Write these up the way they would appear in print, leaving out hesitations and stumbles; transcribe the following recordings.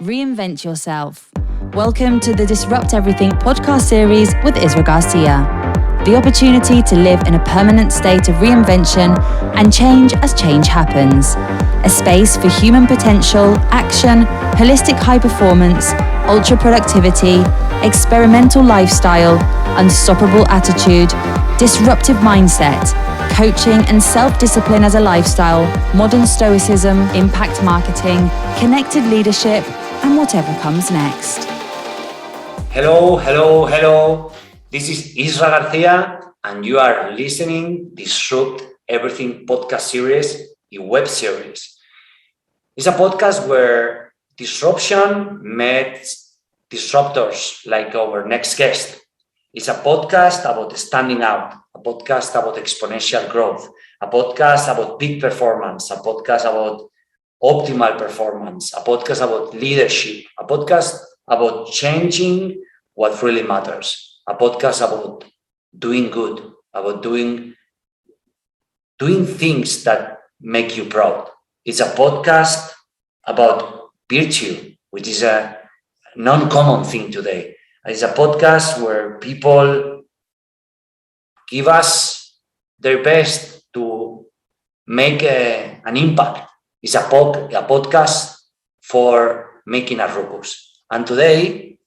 Reinvent yourself. Welcome to the Disrupt Everything podcast series with Isra Garcia. The opportunity to live in a permanent state of reinvention and change as change happens. A space for human potential, action, holistic high performance, ultra productivity, experimental lifestyle, unstoppable attitude, disruptive mindset, coaching and self-discipline as a lifestyle, modern stoicism, impact marketing, connected leadership, and whatever comes next. Hello. This is Isra Garcia, and you are listening Disrupt Everything podcast series, a web series. It's a podcast where disruption meets disruptors like our next guest. It's a podcast about standing out, a podcast about exponential growth, a podcast about peak performance, a podcast about optimal performance, a podcast about leadership, a podcast about changing what really matters, a podcast about doing good, about doing things that make you proud. It's a podcast about virtue, which is a non-common thing today. It's a podcast where people give us their best to make an impact. It's a podcast for making a ruckus. And today,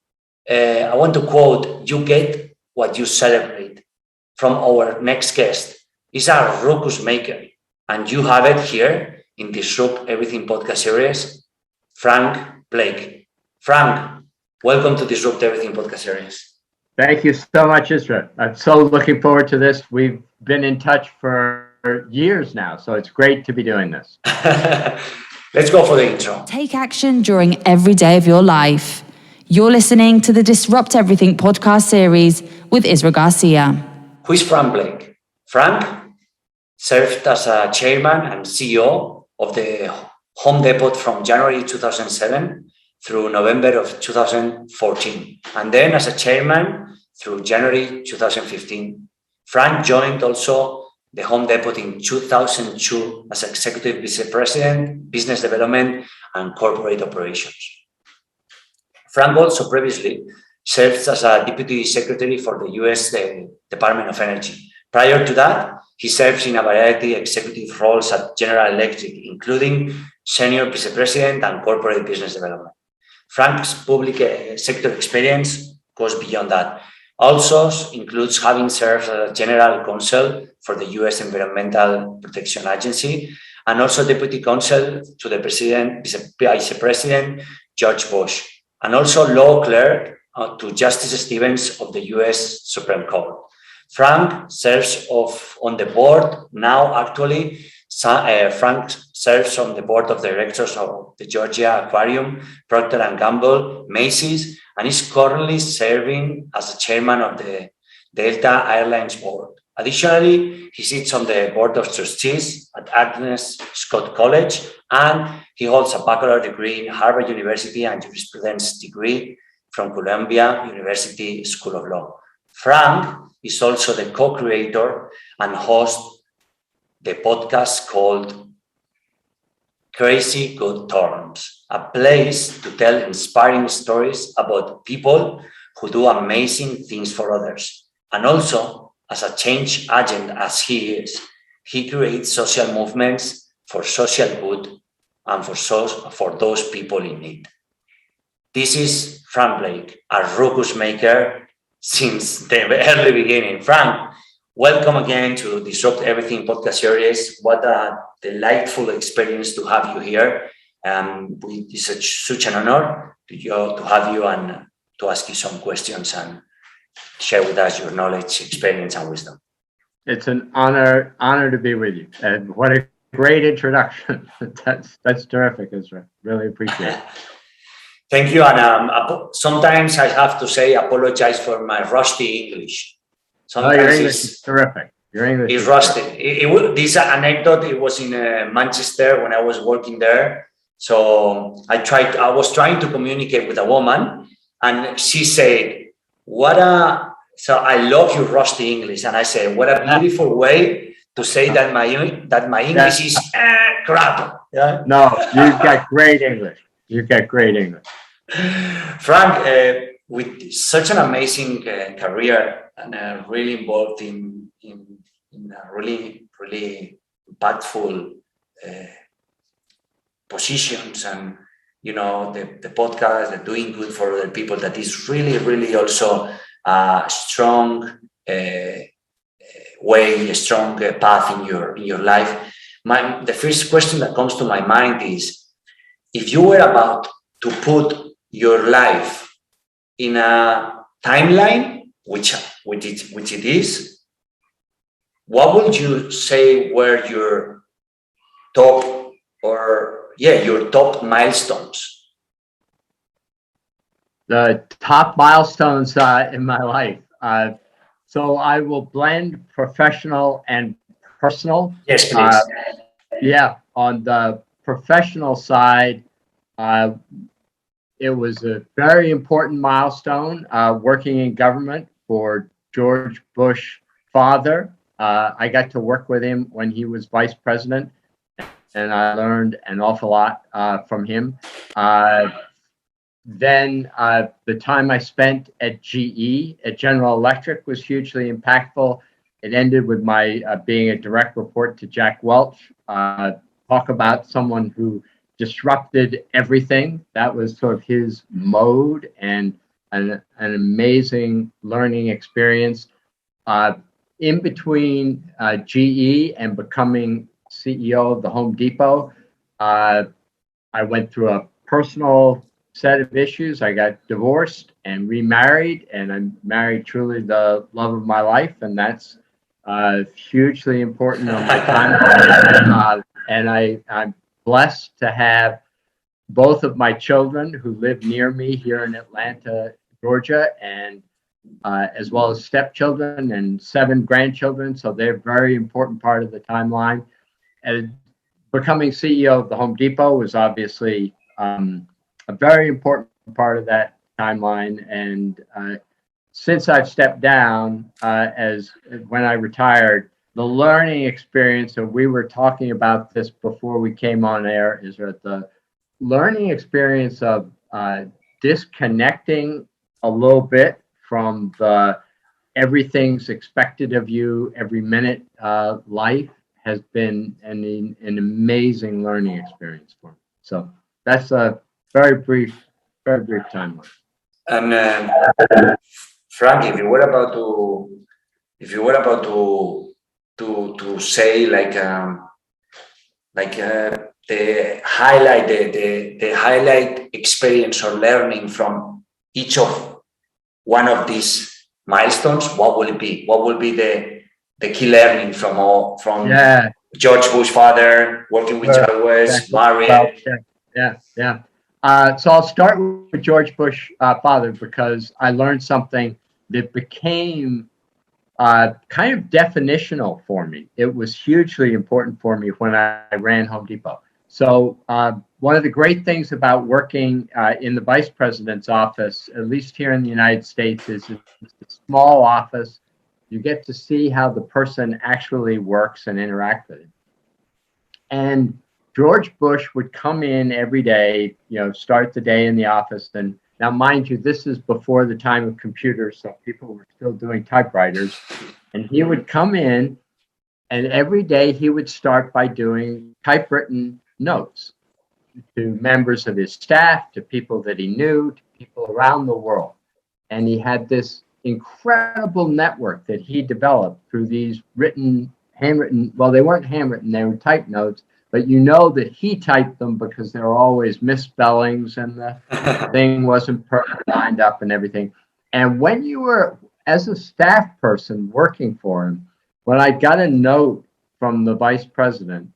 I want to quote, "You get what you celebrate," from our next guest. He's a ruckus maker. And you have it here in Disrupt Everything podcast series, Frank Blake. Frank, welcome to Disrupt Everything podcast series. Thank you so much, Isra. I'm so looking forward to this. We've been in touch for years now, so it's great to be doing this. Let's go for the intro. Take action during every day of your life. You're listening to the Disrupt Everything podcast series with Isra Garcia. Who is Frank Blake? Frank served as a chairman and CEO of the Home Depot from January 2007 through November of 2014, and then as a chairman through January 2015. Frank joined also the Home Depot in 2002 as Executive Vice President, Business Development and Corporate Operations. Frank also previously served as a Deputy Secretary for the U.S. Department of Energy. Prior to that, he served in a variety of executive roles at General Electric, including Senior Vice President and Corporate Business Development. Frank's public sector experience goes beyond that. Also includes having served as General Counsel for the U.S. Environmental Protection Agency and also Deputy Counsel to the Vice President George Bush, and also law clerk to Justice Stevens of the U.S. Supreme Court. Frank serves on the board now. Actually, Frank serves on the board of directors of the Georgia Aquarium, Procter & Gamble, Macy's, and is currently serving as the chairman of the Delta Airlines board. Additionally, he sits on the board of trustees at Agnes Scott College, and he holds a bachelor's degree in Harvard University and jurisprudence degree from Columbia University School of Law. Frank is also the co-creator and host the podcast called Crazy Good Terms, a place to tell inspiring stories about people who do amazing things for others. And also, as a change agent as he is, he creates social movements for social good and for those people in need. This is Frank Blake, a ruckus maker since the early beginning. Frank, welcome again to Disrupt Everything podcast series. What a delightful experience to have you here. It's such an honor to have you and to ask you some questions and share with us your knowledge, experience, and wisdom. It's an honor to be with you. And what a great introduction. That's terrific, Isra. Really appreciate it. Thank you. And sometimes I have to say, apologize for my rusty English. Sometimes your English is terrific. Your English is rusty. This anecdote, it was in Manchester when I was working there. So I was trying to communicate with a woman, and she said, so I love your rusty English. And I said, what a beautiful way to say that my English is crap. Yeah. No, you've got great English. You've got great English. Frank, with such an amazing career and really involved in a really impactful positions, and the podcast, the doing good for other people, that is really also a strong way, a strong path in your life. The first question that comes to my mind is, if you were about to put your life in a timeline, which it is, what would you say were your top your top milestones? The top milestones in my life. So I will blend professional and personal. Yes, please. Yeah, on the professional side, it was a very important milestone working in government for George Bush father. I got to work with him when he was vice president, and I learned an awful lot from him. Then the time I spent at GE, at General Electric, was hugely impactful. It ended with my being a direct report to Jack Welch. Talk about someone who disrupted everything. That was sort of his mode, and an amazing learning experience. In between GE and becoming CEO of the Home Depot, I went through a personal set of issues. I got divorced and remarried, and I married truly the love of my life, and that's hugely important on my time. And I'm blessed to have both of my children who live near me here in Atlanta, Georgia, and as well as stepchildren and 7 grandchildren. So they're a very important part of the timeline. And becoming CEO of the Home Depot was obviously a very important part of that timeline. And since I've stepped down, as when I retired, the learning experience, and we were talking about this before we came on air, is that the learning experience of disconnecting a little bit from the everything's expected of you every minute life has been an amazing learning experience for me. So that's a very brief timeline. And Frank, if you were about to say the highlight experience or learning from each of one of these milestones, what will it be? What will be the key learning from George Bush father, working with Jack Welch, married? So I'll start with George Bush father, because I learned something that became kind of definitional for me. It was hugely important for me when I ran Home Depot. So one of the great things about working in the vice president's office, at least here in the United States, is it's a small office. You get to see how the person actually works and interact with it. And George Bush would come in every day, start the day in the office. And now, mind you, this is before the time of computers, so people were still doing typewriters. And he would come in, and every day he would start by doing typewritten notes to members of his staff, to people that he knew, to people around the world. And he had this incredible network that he developed through these handwritten, well, they weren't handwritten, they were typed notes, but that he typed them because there were always misspellings and the thing wasn't perfectly lined up and everything. And when you were, as a staff person working for him, when I got a note from the vice president,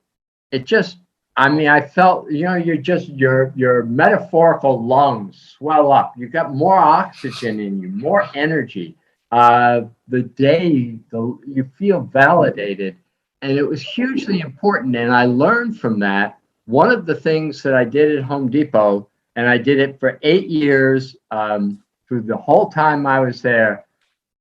it just, I felt, your metaphorical lungs swell up. You got more oxygen in you, more energy. You feel validated. And it was hugely important. And I learned from that. One of the things that I did at Home Depot, and I did it for 8 years through the whole time I was there,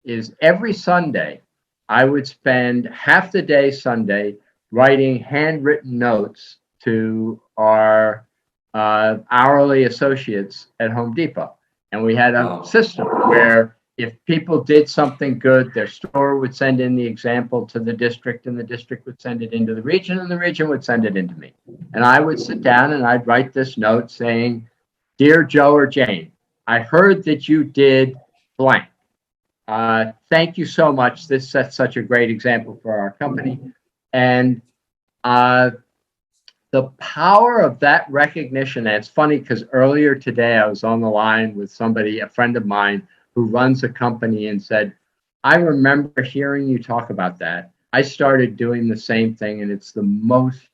is every Sunday, I would spend half the day Sunday writing handwritten notes to our hourly associates at Home Depot. And we had a Oh. system where if people did something good, their store would send in the example to the district, and the district would send it into the region, and the region would send it into me. And I would sit down and I'd write this note saying, "Dear Joe or Jane, I heard that you did blank. Thank you so much. This sets such a great example for our company." And the power of that recognition, and it's funny because earlier today I was on the line with somebody, a friend of mine, who runs a company, and said, "I remember hearing you talk about that. I started doing the same thing, and it's the most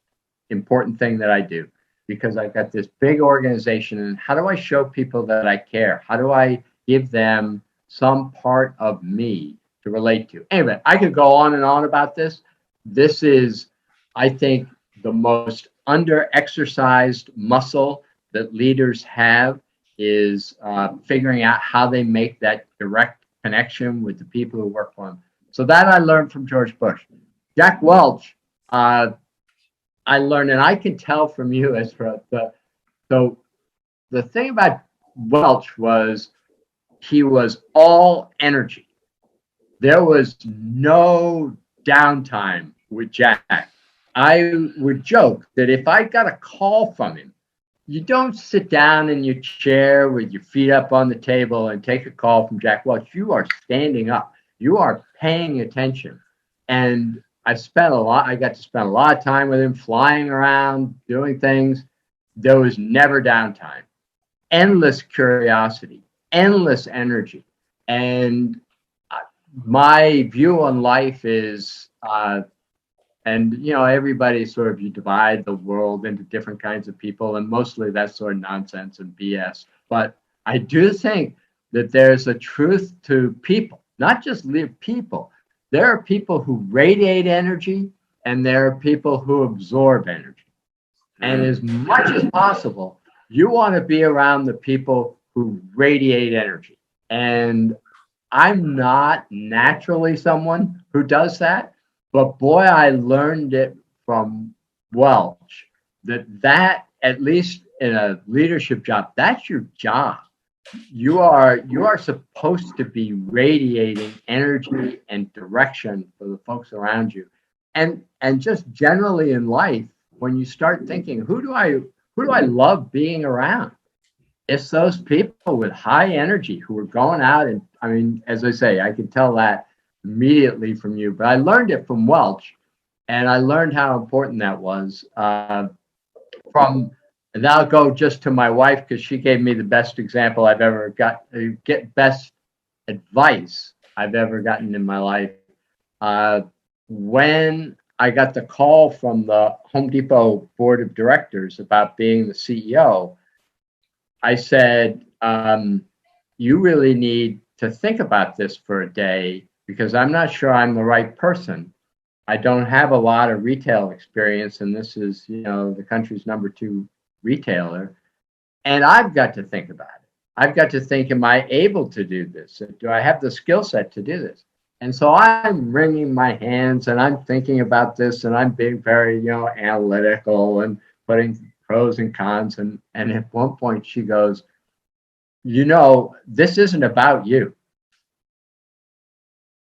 important thing that I do, because I've got this big organization, and how do I show people that I care? How do I give them some part of me to relate to?" Anyway, I could go on and on about this. This is, I think, the most under-exercised muscle that leaders have, is figuring out how they make that direct connection with the people who work for them. So that I learned from George Bush. Jack Welch, I learned, and I can tell from you, Isra, so the thing about Welch was he was all energy. There was no downtime with Jack. I would joke that if I got a call from him, you don't sit down in your chair with your feet up on the table and take a call from Jack Welch. You are standing up. You are paying attention. And I got to spend a lot of time with him, flying around, doing things. There was never downtime. Endless curiosity, endless energy. And my view on life is, and, you know, everybody sort of, you divide the world into different kinds of people, and mostly that's sort of nonsense and BS. But I do think that there's a truth to people, not just people. There are people who radiate energy, and there are people who absorb energy. And as much as possible, you want to be around the people who radiate energy. And I'm not naturally someone who does that. But boy, I learned it from Welch, that at least in a leadership job, that's your job. You are supposed to be radiating energy and direction for the folks around you. And just generally in life, when you start thinking, who do I love being around? It's those people with high energy who are going out, and I mean, as I say, I could tell that immediately from you, but I learned it from Welch, and I learned how important that was. And I'll go just to my wife, because she gave me the best example I've ever got, best advice I've ever gotten in my life. When I got the call from the Home Depot board of directors about being the CEO, I said, you really need to think about this for a day, because I'm not sure I'm the right person. I don't have a lot of retail experience, and this is, you know, the country's #2 retailer. And I've got to think about it. I've got to think, am I able to do this? Do I have the skill set to do this? And so I'm wringing my hands, and I'm thinking about this, and I'm being very, you know, analytical and putting pros and cons. And at one point she goes, you know, this isn't about you.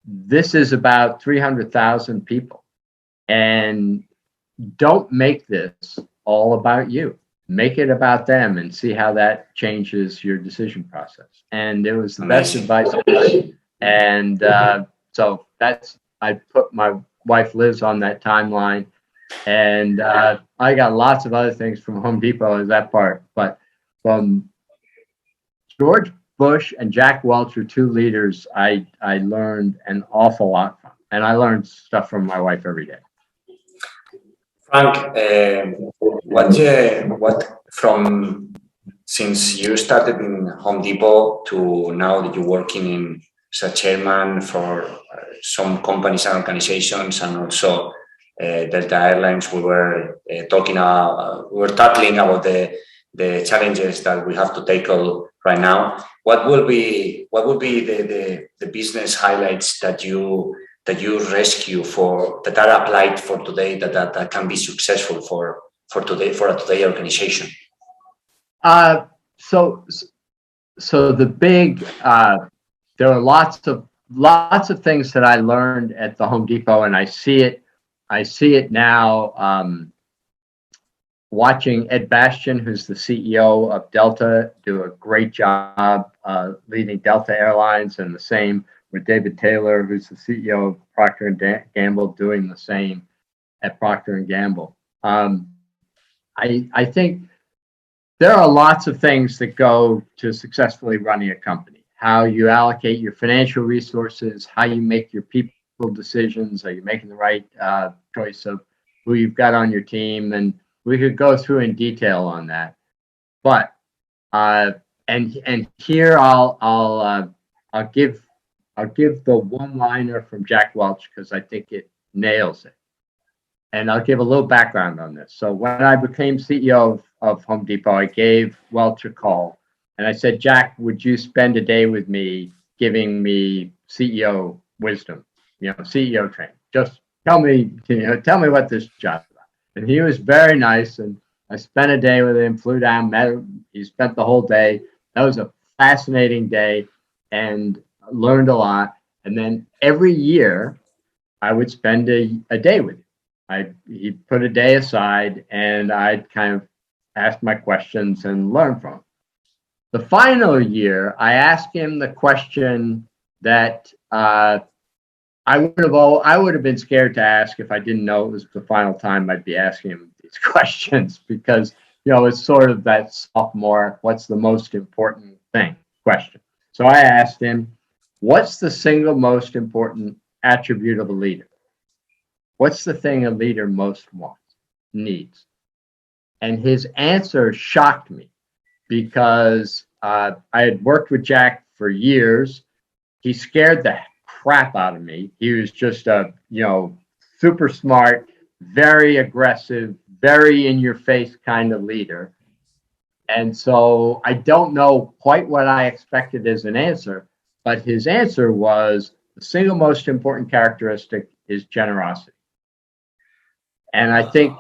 This is about 300,000 people. And don't make this all about you. Make it about them, and see how that changes your decision process. And it was the best advice I got. And so I put my wife Liz on that timeline. And I got lots of other things from Home Depot as that part. But from George Bush and Jack Welch are two leaders I learned an awful lot from. And I learned stuff from my wife every day. Frank, since you started in Home Depot to now that you're working in as a chairman for some companies and organizations, and also Delta Airlines, we were tackling about the challenges that we have to tackle right now. What will be the business highlights that you rescue that are applied for today, that can be successful for a today organization? Uh, so so the big there are lots of things that I learned at the Home Depot, and I see it now. Watching Ed Bastian, who's the CEO of Delta, do a great job leading Delta Airlines, and the same with David Taylor, who's the CEO of Procter and Gamble, doing the same at Procter and Gamble. I think there are lots of things that go to successfully running a company. How you allocate your financial resources, how you make your people decisions, are you making the right choice of who you've got on your team, and we could go through in detail on that. But and here I'll give the one-liner from Jack Welch because I think it nails it. And I'll give a little background on this. So when I became CEO of Home Depot, I gave Welch a call and I said, Jack, would you spend a day with me giving me CEO wisdom, CEO training? Just tell me what this job is about. And he was very nice. And I spent a day with him, flew down, met him. He spent the whole day. That was a fascinating day and learned a lot. And then every year I would spend a day with him. He'd put a day aside and I'd kind of ask my questions and learn from him. The final year, I asked him the question that I would have been scared to ask if I didn't know it was the final time I'd be asking him these questions because, it's sort of that sophomore, what's the most important thing question. So I asked him, what's the single most important attribute of a leader? What's the thing a leader most needs? And his answer shocked me because I had worked with Jack for years. He scared the crap out of me. He was just a, super smart, very aggressive, very in your face kind of leader. And so I don't know quite what I expected as an answer, but his answer was the single most important characteristic is generosity. And I think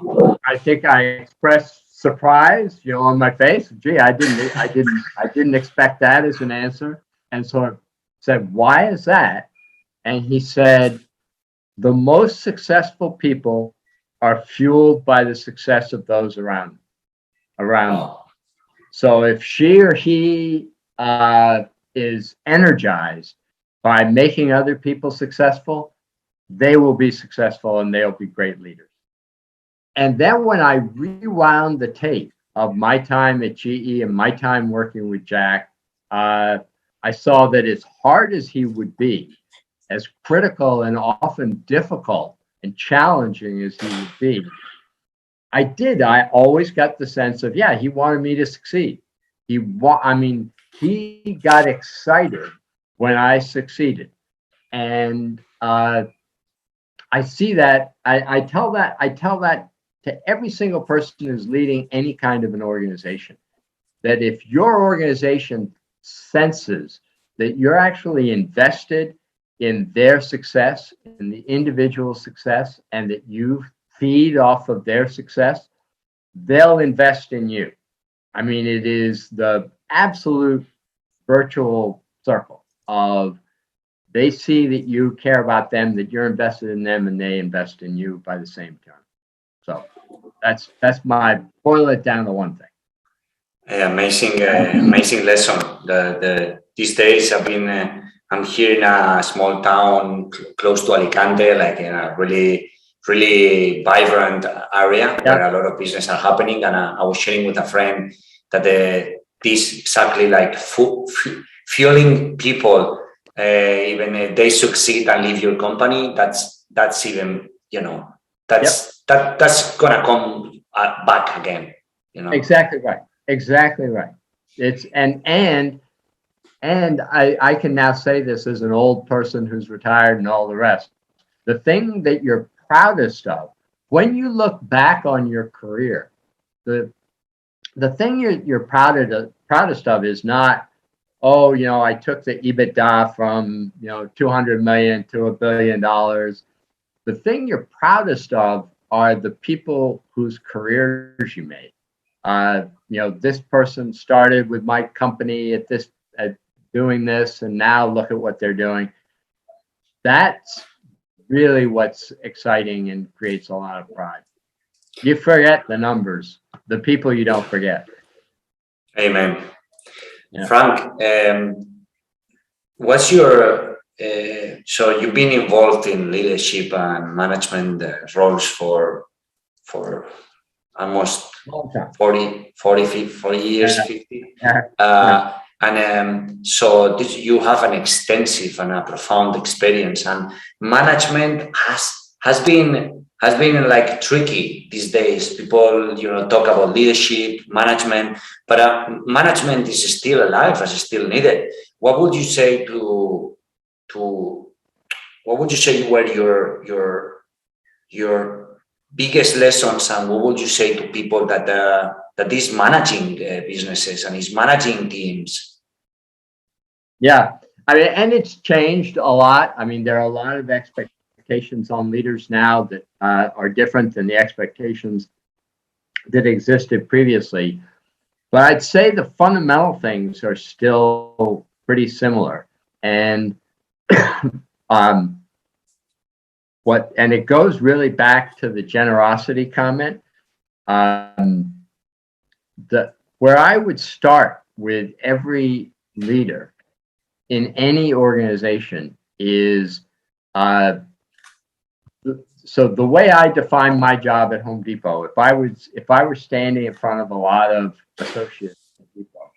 I expressed surprise, on my face. Gee, I didn't expect that as an answer. And so I said, why is that? And he said, the most successful people are fueled by the success of those around them. So if she or he is energized by making other people successful, they will be successful and they'll be great leaders. And then when I rewound the tape of my time at GE and my time working with Jack, I saw that as hard as he would be, as critical and often difficult and challenging as he would be, I always got the sense of, he wanted me to succeed. He got excited when I succeeded. And I see that, I tell that to every single person who's leading any kind of an organization, that if your organization senses that you're actually invested in their success, in the individual success, and that you feed off of their success, they'll invest in you. I mean, it is the absolute virtual circle of they see that you care about them, that you're invested in them, and they invest in you by the same token. So that's my boil it down to one thing. Amazing lesson. These days I've been I'm here in a small town close to Alicante, like in a really vibrant area where a lot of business are happening. And I was sharing with a friend that this exactly like fueling people, even if they succeed and leave your company, that's even that's gonna come back again. Exactly right. It's and I can now say this as an old person who's retired and all the rest. The thing that you're proudest of when you look back on your career, the thing you're proudest of is not, I took the EBITDA from 200 million to $1 billion. The thing you're proudest of are the people whose careers you made. This person started with my company at doing this, and now look at what they're doing. That's really what's exciting and creates a lot of pride. You forget the numbers, the people you don't forget. Amen. Yeah. Frank, what's your, so you've been involved in leadership and management roles for almost 40 years, 50. And so you have an extensive and a profound experience, and management has been like tricky these days. People, talk about leadership, management, but management is still alive, is still needed. What would you say what would you say were your biggest lessons, and what would you say to people that is managing businesses and is managing teams? Yeah, and it's changed a lot. There are a lot of expectations on leaders now that are different than the expectations that existed previously. But I'd say the fundamental things are still pretty similar. And and it goes really back to the generosity comment. Where I would start with every leader in any organization is, so the way I define my job at Home Depot, if I were standing in front of a lot of associates at Home Depot,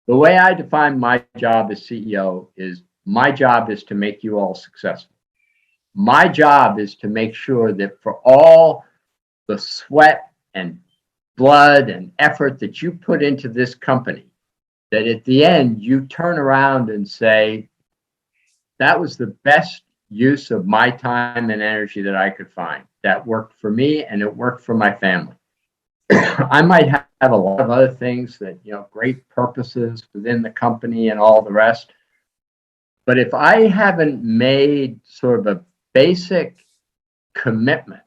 the way I define my job as CEO is, my job is to make you all successful. My job is to make sure that for all the sweat and blood and effort that you put into this company, that at the end you turn around and say, that was the best use of my time and energy that I could find. That worked for me and it worked for my family. I might have a lot of other things that, great purposes within the company and all the rest. But if I haven't made sort of a basic commitment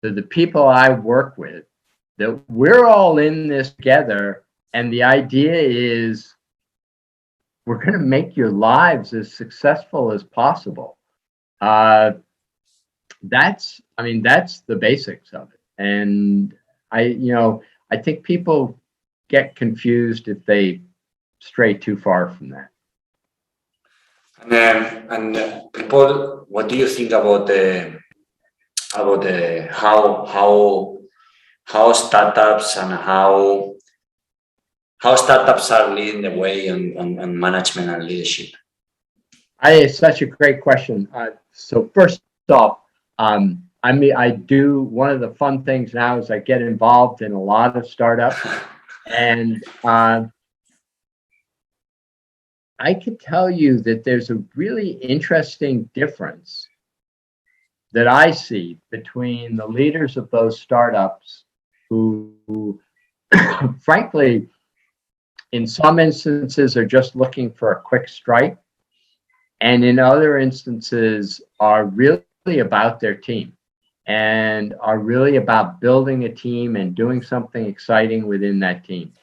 to the people I work with, that we're all in this together, and the idea is we're going to make your lives as successful as possible. That's the basics of it. And I think people get confused if they stray too far from that. And people, what do you think about how startups and how startups are leading the way on management and leadership? It's such a great question. So first off, I do, one of the fun things now is I get involved in a lot of startups, and I could tell you that there's a really interesting difference that I see between the leaders of those startups who frankly, in some instances are just looking for a quick strike, and in other instances are really about their team and are really about building a team and doing something exciting within that team.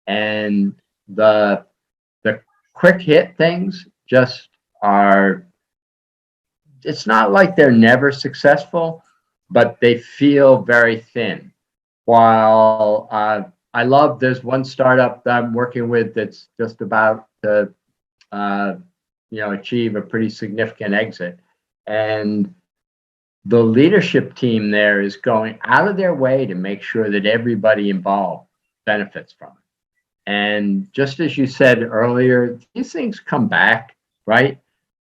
And the quick hit things just are, it's not like they're never successful, but they feel very thin. While there's one startup that I'm working with that's just about to achieve a pretty significant exit, and the leadership team there is going out of their way to make sure that everybody involved benefits from it. And just as you said earlier, these things come back, right?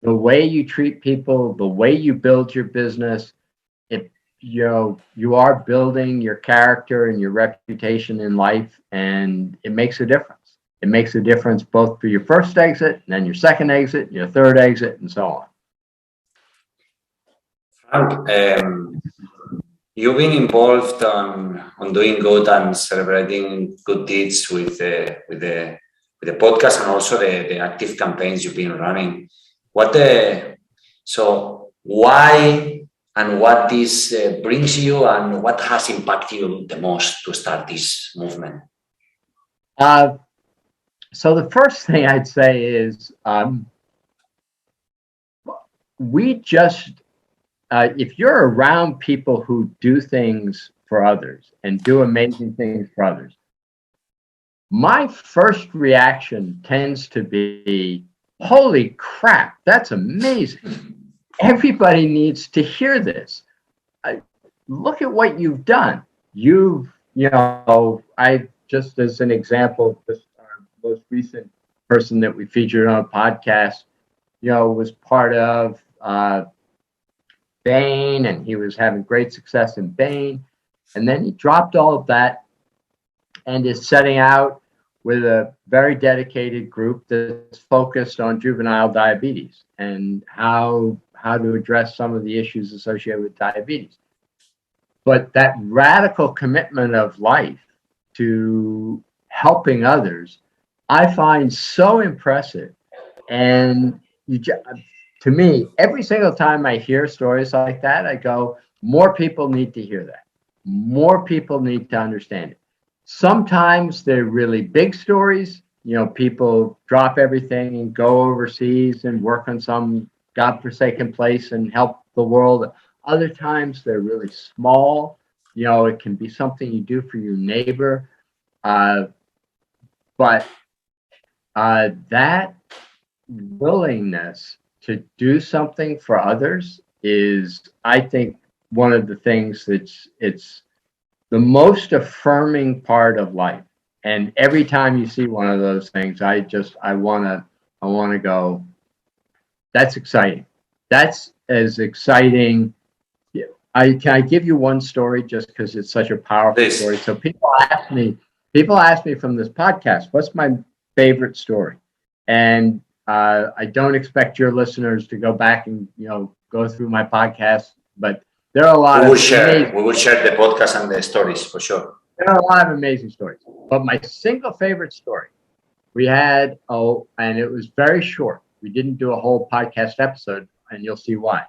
The way you treat people, the way you build your business, you are building your character and your reputation in life, and it makes a difference. It makes a difference both for your first exit, and then your second exit, your third exit, and so on. Frank, you've been involved on doing good and celebrating good deeds with the podcast, and also the active campaigns you've been running. So why and what this brings you, and what has impacted you the most to start this movement? So the first thing I'd say is we just, if you're around people who do things for others and do amazing things for others, my first reaction tends to be, holy crap, that's amazing. Everybody needs to hear this. Look at what you've done. I just as an example, this most recent person that we featured on a podcast, was part of Bain, and he was having great success in Bain. And then he dropped all of that and is setting out with a very dedicated group that's focused on juvenile diabetes and how to address some of the issues associated with diabetes. But that radical commitment of life to helping others, I find so impressive. And to me, every single time I hear stories like that, I go, more people need to hear that. More people need to understand it. Sometimes they're really big stories. People drop everything and go overseas and work on some godforsaken place and help the world. Other times they're really small. It can be something you do for your neighbor. But that willingness to do something for others is, I think, one of the things it's the most affirming part of life. And every time you see one of those things, I want to go, that's exciting. That's as exciting. Can I give you one story just because it's such a powerful story? So people ask me from this podcast, what's my favorite story? And I don't expect your listeners to go back and go through my podcast, but there are a lot. We will share the podcast and the stories for sure. There are a lot of amazing stories, but my single favorite story we had, and it was very short. We didn't do a whole podcast episode, and you'll see why.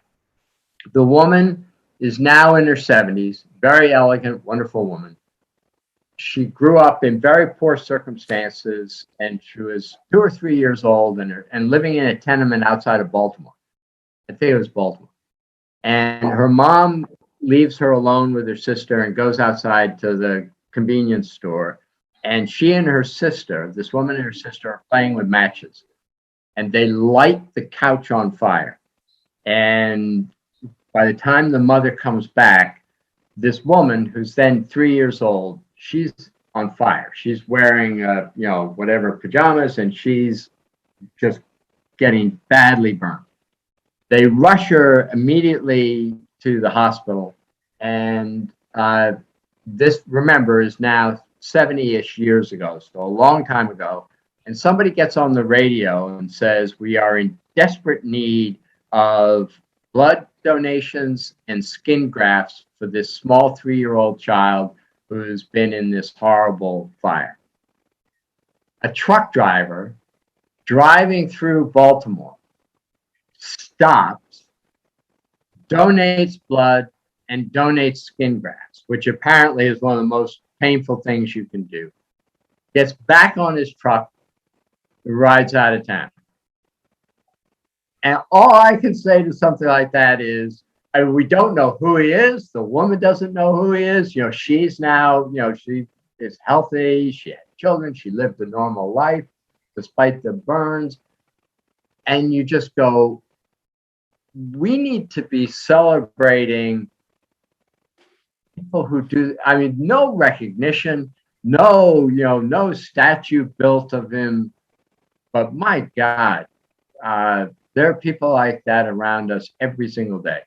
The woman is now in her 70s, very elegant, wonderful woman. She grew up in very poor circumstances, and she was 2 or 3 years old and living in a tenement outside of Baltimore. I think it was Baltimore. And her mom leaves her alone with her sister and goes outside to the convenience store. And she and her sister, this woman and her sister, are playing with matches. And they light the couch on fire. And by the time the mother comes back, this woman, who's then 3 years old, she's on fire. She's wearing, whatever pajamas, and she's just getting badly burned. They rush her immediately to the hospital. And this, remember, is now 70-ish years ago, so a long time ago. And somebody gets on the radio and says, we are in desperate need of blood donations and skin grafts for this small 3-year-old child who's been in this horrible fire. A truck driver driving through Baltimore stops, donates blood, and donates skin grafts, which apparently is one of the most painful things you can do. Gets back on his truck, rides out of town. And all I can say to something like that is, we don't know who he is. The woman doesn't know who he is. She's now, she is healthy. She had children. She lived a normal life despite the burns. And you just go, we need to be celebrating people who do, no recognition, no statue built of him. But my God, there are people like that around us every single day.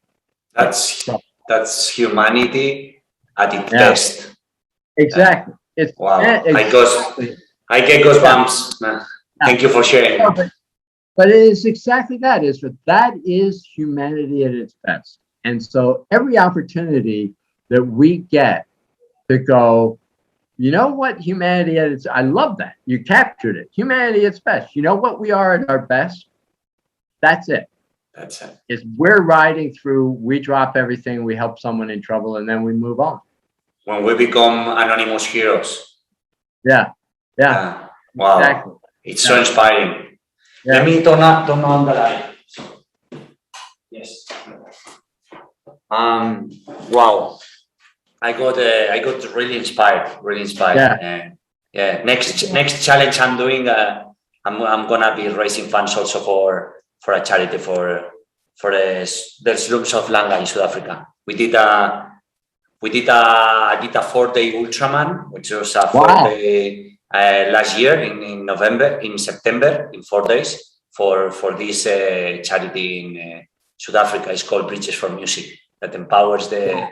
That's humanity at its best. Exactly. Wow. I get goosebumps, man. Thank you for sharing. But it is exactly that. That is humanity at its best. And so every opportunity that we get to go, you know what, humanity at its, I love that. You captured it. Humanity at its best. You know what we are at our best? That's it. That's it. Is we're riding through, we drop everything, we help someone in trouble, and then we move on. When we become anonymous heroes. Yeah. Yeah. Wow. Exactly. It's so inspiring. Yeah. Let me turn on the light. Yes. Wow. I got really inspired. Yeah. Next challenge I'm doing. I'm gonna be raising funds also for a charity for the slums of Langa in South Africa. I did a 4-day Ultraman, which was a 4-day last year in September, in 4 days for this charity in South Africa. It's called Bridges for Music, that empowers the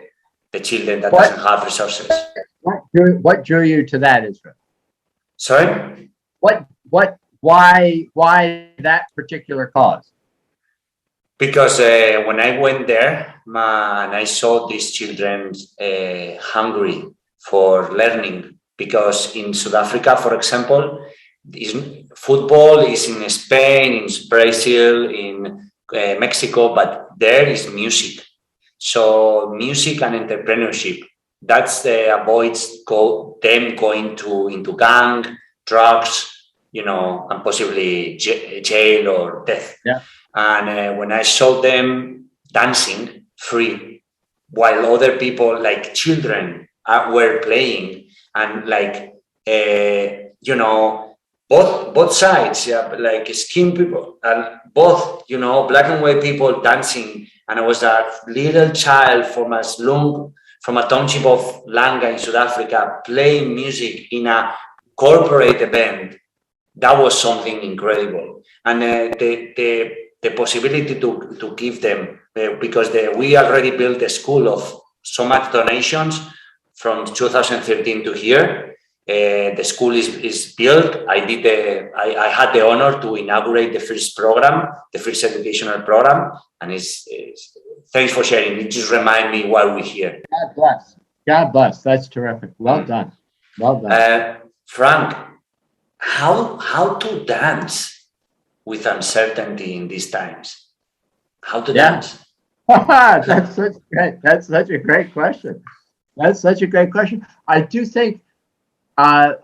children that doesn't have resources. What drew you to that, Isra? Sorry? Why that particular cause? Because when I went there and I saw these children hungry for learning, because in South Africa, for example, football is in Spain, in Brazil, in Mexico, but there is music. So music and entrepreneurship, that's avoids them going into gang, drugs, and possibly jail or death. Yeah. And when I saw them dancing free, while other people, like children, were playing, and both sides, like skin people, and both, black and white people dancing. And I was a little child from a township of Langa in South Africa playing music in a corporate event. That was something incredible. And the possibility to give them, because we already built a school of so much donations from 2013 to here. The school is built. I had the honor to inaugurate the first program, the first educational program, and it's thanks for sharing. It just reminds me why we're here. God bless. God bless. That's terrific. Well done. Well done. Frank, how to dance with uncertainty in these times? How to dance? That's such a great question. That's such a great question. I do think, I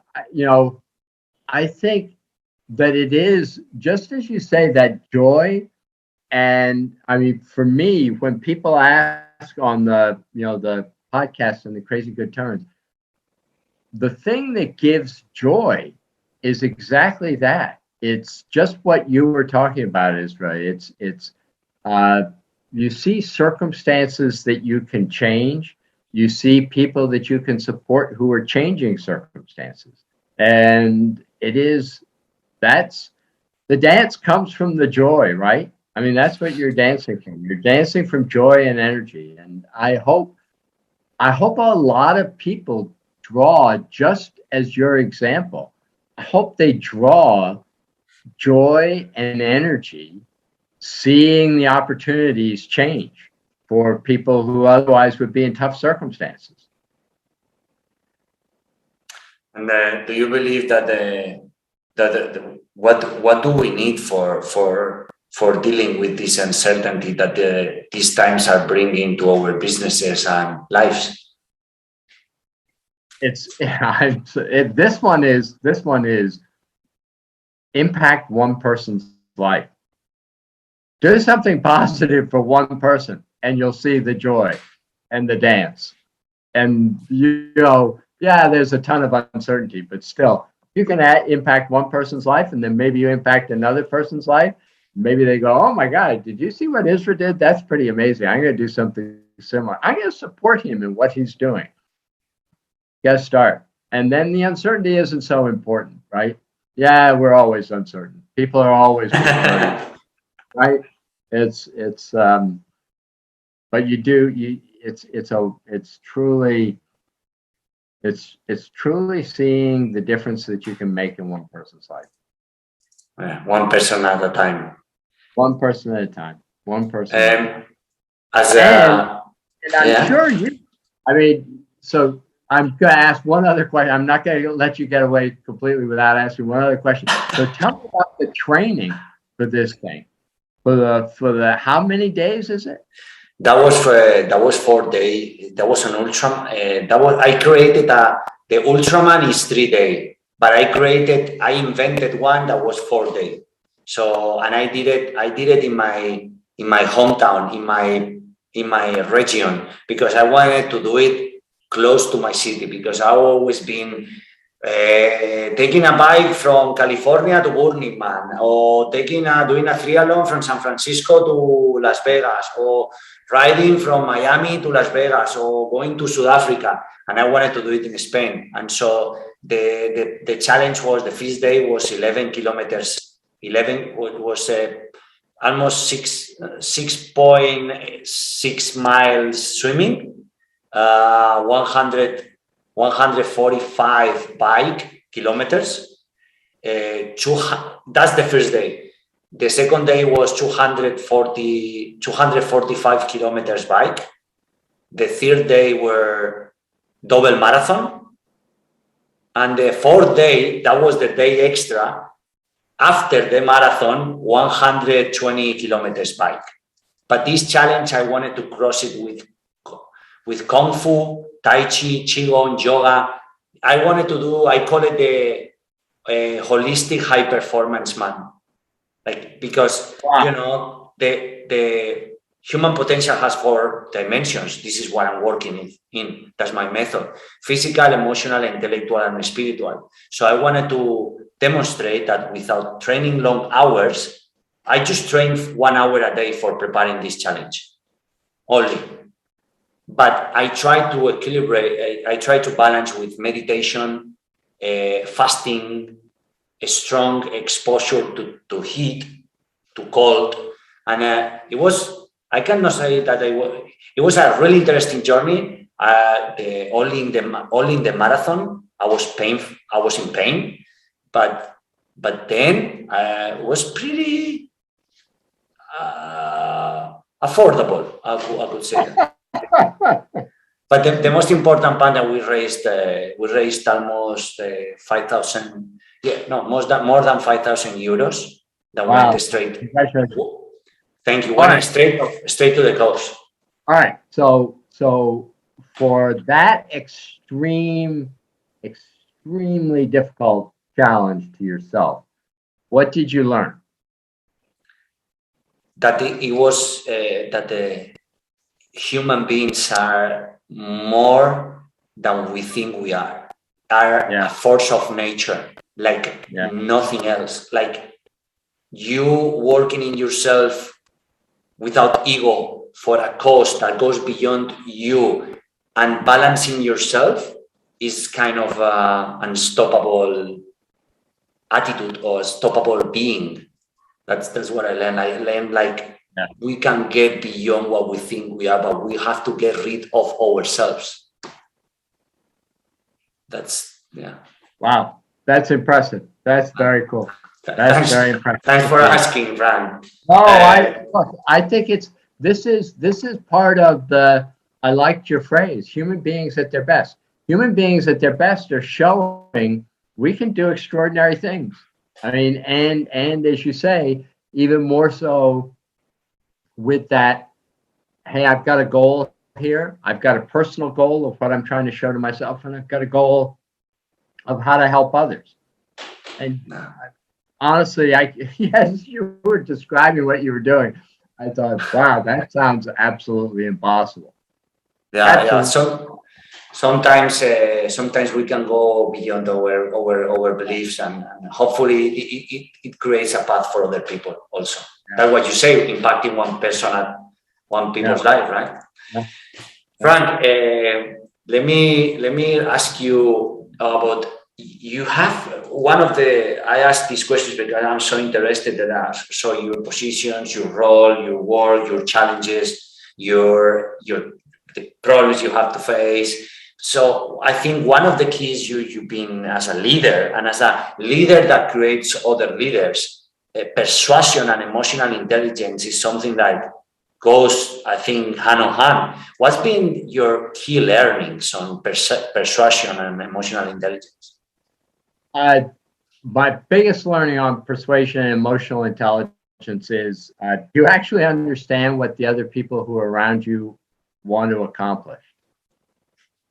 think that it is, just as you say, that joy. And I mean, for me, when people ask on the podcast and the Crazy Good Turns, the thing that gives joy is exactly that. It's just what you were talking about, Isra. It's you see circumstances that you can change. You see people that you can support who are changing circumstances. And that's the dance comes from the joy, right? I mean, that's what you're dancing from. You're dancing from joy and energy. And I hope a lot of people draw, just as your example, I hope they draw joy and energy, seeing the opportunities change for people who otherwise would be in tough circumstances. And do you believe that what do we need for dealing with this uncertainty that these times are bringing to our businesses and lives? This one is impact one person's life. Do something positive for one person, and you'll see the joy and the dance. And there's a ton of uncertainty, but still, you can impact one person's life, and then maybe you impact another person's life. Maybe they go, "Oh my God, did you see what Isra did? That's pretty amazing. I'm going to do something similar. I'm going to support him in what he's doing." Got to start. And then the uncertainty isn't so important, right? Yeah, we're always uncertain. People are always uncertain, right? It's truly seeing the difference that you can make in one person's life. Yeah, one person at a time. One person at a time. One person. And I'm sure you. I mean, so I'm going to ask one other question. I'm not going to let you get away completely without asking one other question. So tell me about the training for this thing. For the how many days is it? That was 4 days. That was an ultra. I created the Ultraman is 3 days, but I invented one that was 4 days. So, and I did it in my hometown, in my region, because I wanted to do it close to my city, because I've always been taking a bike from California to Burning Man, or doing a triathlon from San Francisco to Las Vegas, or riding from Miami to Las Vegas, or going to South Africa, and I wanted to do it in Spain. And so the challenge was, the first day was 11 kilometers. 11 was almost 6.6 miles swimming, 145 bike kilometers. That's the first day. The second day was 245 kilometers bike. The third day were double marathon. And the fourth day, that was the day extra, after the marathon, 120 kilometers bike. But this challenge, I wanted to cross it with Kung Fu, Tai Chi, Qigong, yoga. I call it the holistic high performance man. Like, because, wow, the human potential has 4 dimensions. This is what I'm working in. That's my method: physical, emotional, intellectual, and spiritual. So I wanted to demonstrate that without training long hours, I just train 1 hour a day for preparing this challenge only. But I try to equilibrate, I try to balance with meditation, fasting, a strong exposure to heat, to cold. And I cannot say that it was a really interesting journey. Only in the marathon, I was in pain, but then it was pretty affordable, I could say that. But the most important part that we raised almost 5,000, more than 5,000 euros that went straight. Thank you. Went straight to the cause. All right. So for that extremely difficult challenge to yourself, what did you learn? That it was that the human beings are more than we think we are a force of nature, like nothing else. Like, you working in yourself without ego for a cause that goes beyond you, and balancing yourself is kind of an unstoppable attitude or unstoppable being. That's what I learned. I learned, like, we can get beyond what we think we are, but we have to get rid of ourselves. Wow, that's impressive. That's very cool. That's very impressive. Thanks for asking, Fran. No, I think this is part of I liked your phrase, human beings at their best. Human beings at their best are showing we can do extraordinary things. I mean, and as you say, even more so with that, hey, I've got a goal here. I've got a personal goal of what I'm trying to show to myself, and I've got a goal of how to help others. And honestly, as you were describing what you were doing, I thought, wow, that sounds absolutely impossible. So sometimes we can go beyond our beliefs, and hopefully it creates a path for other people also. That's what you say, impacting one people's life, right? Yeah. Frank, let me ask you about, you have I ask these questions because I'm so interested in that. So your positions, your role, your work, your challenges, the problems you have to face. So I think one of the keys you've been as a leader, and as a leader that creates other leaders, persuasion and emotional intelligence is something that goes, I think, hand in hand. What's been your key learnings on persuasion and emotional My biggest learning on persuasion and emotional intelligence is, do you actually understand what the other people who are around you want to accomplish?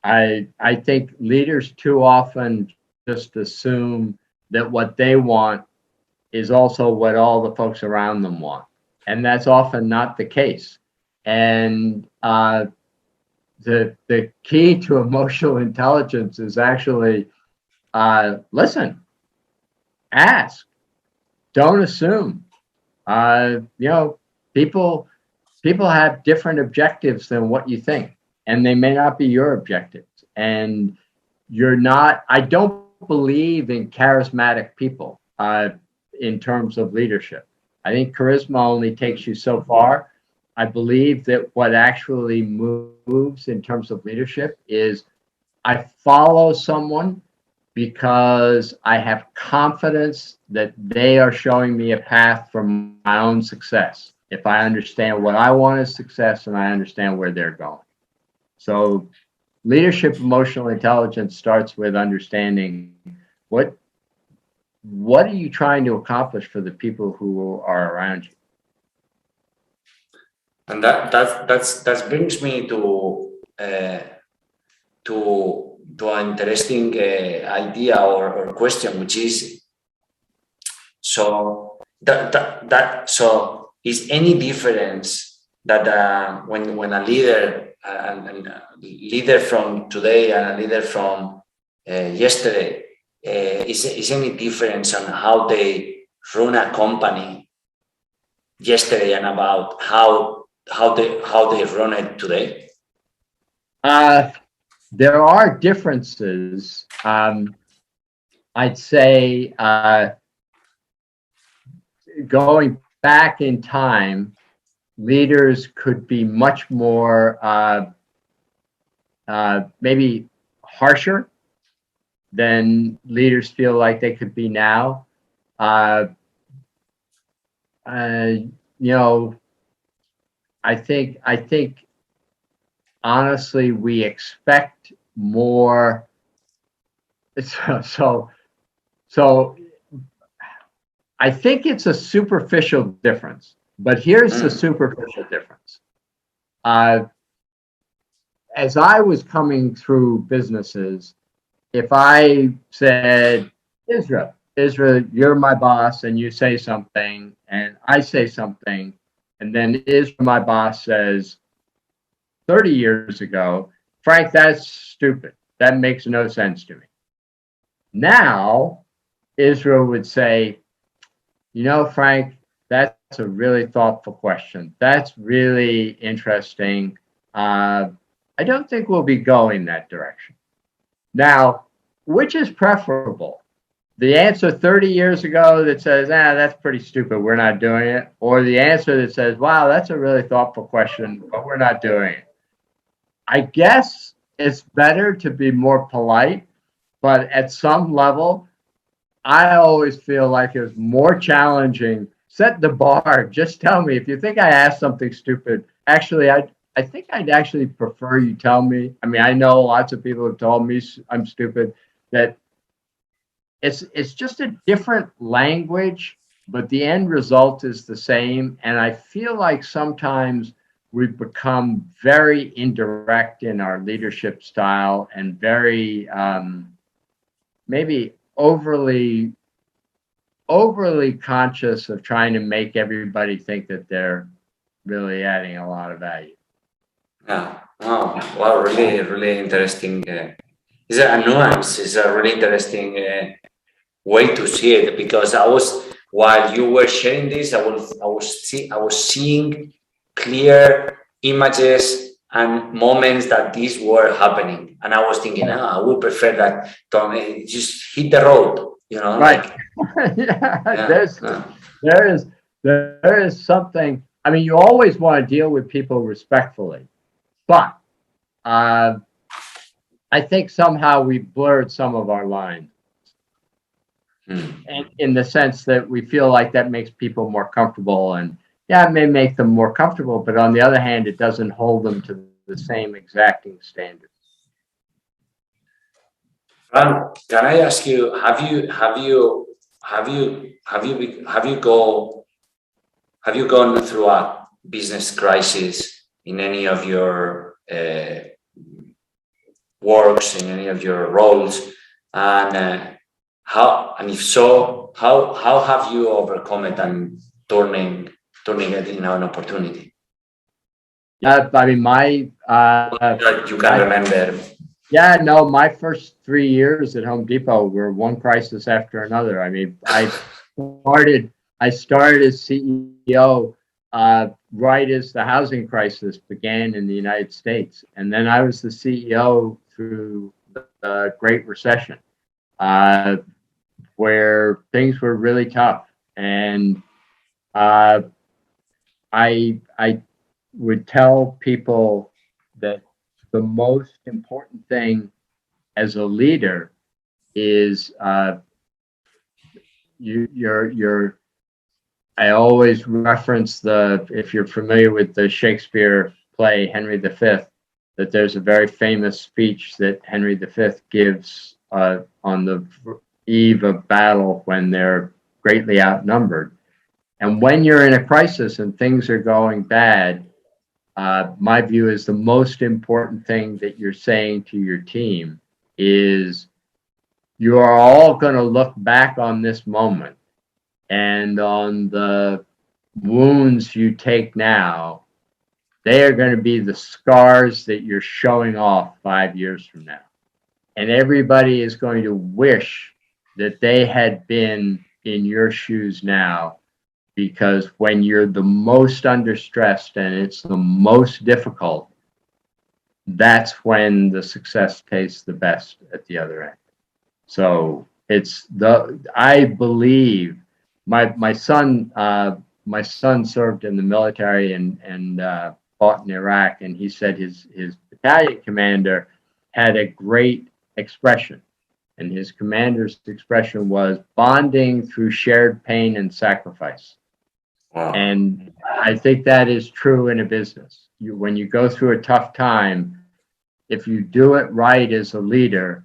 I think leaders too often just assume that what they want is also what all the folks around them want. And that's often not the case. And the key to emotional intelligence is actually listen, ask, don't assume. People have different objectives than what you think, and they may not be your objectives. And I don't believe in charismatic people in terms of leadership. I think charisma only takes you so far. I believe that what actually moves in terms of leadership is I follow someone because I have confidence that they are showing me a path for my own success. If I understand what I want as success and I understand where they're going. So leadership emotional intelligence starts with understanding what are you trying to accomplish for the people who are around you. And that brings me to an interesting idea or question, which is so is any difference that when a leader and a leader from today and a leader from yesterday is any difference on how they run a company yesterday and about how they run it today? There are differences. I'd say going back in time, leaders could be much more maybe harsher than leaders feel like they could be now. I think honestly we expect more. So I think it's a superficial difference, but here's the superficial difference. As I was coming through businesses, if I said, Isra, you're my boss, and you say something, and I say something, and then Isra, my boss, says, 30 years ago, Frank, that's stupid. That makes no sense to me. Now, Isra would say, Frank, that's a really thoughtful question. That's really interesting. I don't think we'll be going that direction. Now, which is preferable? The answer 30 years ago that says, that's pretty stupid, we're not doing it, or the answer that says, wow, that's a really thoughtful question, but we're not doing it. I guess it's better to be more polite, but at some level, I always feel like it's more challenging. Set the bar. Just tell me if you think I asked something stupid. Actually, I think I'd actually prefer you tell me. I mean, I know lots of people have told me I'm stupid. That it's just a different language, but the end result is the same. And I feel like sometimes we've become very indirect in our leadership style and very maybe overly conscious of trying to make everybody think that they're really adding a lot of value. Yeah. Oh, wow. Really, really interesting. It's a nuance. It's a really interesting way to see it, because while you were sharing this, I was seeing clear images and moments that these were happening, and I was thinking, I would prefer that Tom just hit the road. Right. There is something. I mean, you always want to deal with people respectfully, but I think somehow we blurred some of our lines, and in the sense that we feel like that makes people more comfortable, and it may make them more comfortable, but on the other hand, it doesn't hold them to the same exacting standards. Can I ask you? Have you go have you gone through a business crisis in any of your works, in any of your roles, and how, and if so, how have you overcome it and turning it into an opportunity? Yeah, I mean, You can remember. Yeah, no, my first 3 years at Home Depot were one crisis after another. I mean, I started as CEO right as the housing crisis began in the United States, and then I was the CEO through the Great Recession, where things were really tough, and I would tell people that the most important thing as a leader is I always reference if you're familiar with the Shakespeare play Henry V, that there's a very famous speech that Henry V gives on the eve of battle when they're greatly outnumbered. And when you're in a crisis and things are going bad, my view is the most important thing that you're saying to your team is you are all going to look back on this moment and on the wounds you take now. They are going to be the scars that you're showing off 5 years from now. And everybody is going to wish that they had been in your shoes now, because when you're the most under stressed and it's the most difficult, that's when the success tastes the best at the other end. So I believe my son served in the military and fought in Iraq, and he said his battalion commander had a great expression, and his commander's expression was bonding through shared pain and sacrifice. Wow. And I think that is true in a business. When you go through a tough time, if you do it right as a leader,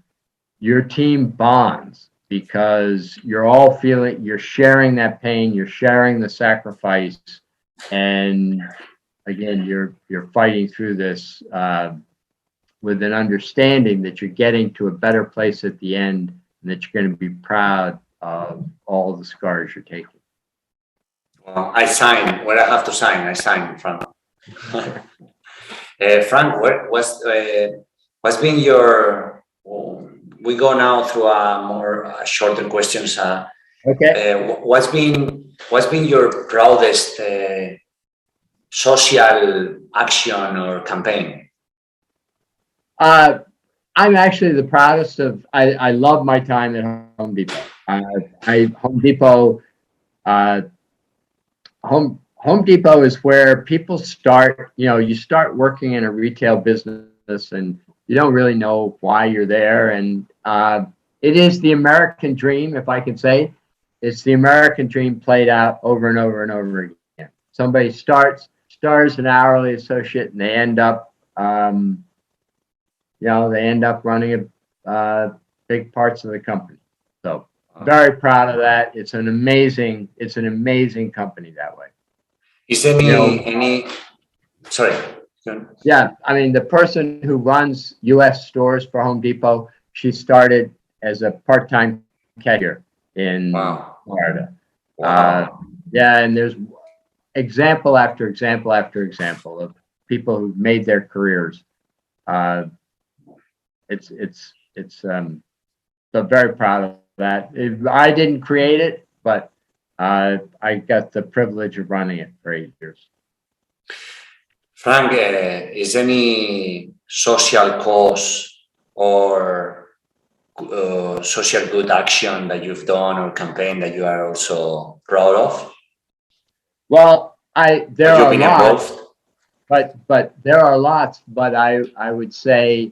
your team bonds because you're all you're sharing that pain, you're sharing the sacrifice, and again, you're fighting through this with an understanding that you're getting to a better place at the end, and that you're going to be proud of all the scars you're taking. Well, I sign. Where I have to sign, I sign, Frank. Frank, what's been your? We go now through more shorter questions. Okay. What's been your proudest social action or campaign? I'm actually the proudest of. I love my time at Home Depot. Home Depot is where people start. You start working in a retail business, and you don't really know why you're there. And it is the American dream, if I can say. It's the American dream played out over and over and over again. Somebody starts as an hourly associate, and they end up, running big parts of the company. So very proud of that. It's an amazing company that way. Is any sorry. Yeah, I mean, the person who runs U.S. stores for Home Depot, she started as a part-time cashier in Florida. Wow. Yeah, and there's example after example after example of people who've made their careers. So very proud of that. I didn't create it, but I got the privilege of running it for 8 years. Frank, is any social cause or social good action that you've done or campaign that you are also proud of? Well, there are lots, involved? but there are lots. But I would say